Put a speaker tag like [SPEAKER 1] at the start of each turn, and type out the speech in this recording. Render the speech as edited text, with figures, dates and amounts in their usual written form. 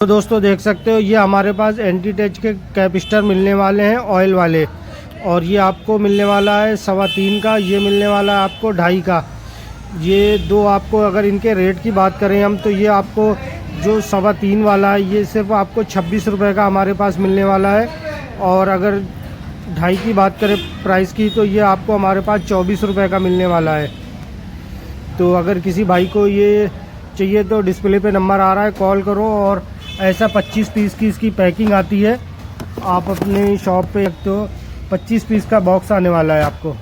[SPEAKER 1] तो दोस्तों देख सकते हो ये हमारे पास एंटी टच के कैपिस्टर मिलने वाले हैं ऑयल वाले, और ये आपको मिलने वाला है 3.25 का, ये मिलने वाला है आपको 2.5 का। ये दो आपको अगर इनके रेट की बात करें हम तो ये आपको जो 3.25 वाला है ये सिर्फ आपको 26 रुपये का हमारे पास मिलने वाला है, और अगर 2.5 की बात करें प्राइस की तो ये आपको हमारे पास 24 रुपये का मिलने वाला है। तो अगर किसी भाई को ये चाहिए तो डिस्प्ले पे नंबर आ रहा है, कॉल करो। और ऐसा 25 पीस की इसकी पैकिंग आती है, आप अपने शॉप पे तो 25 पीस का बॉक्स आने वाला है आपको।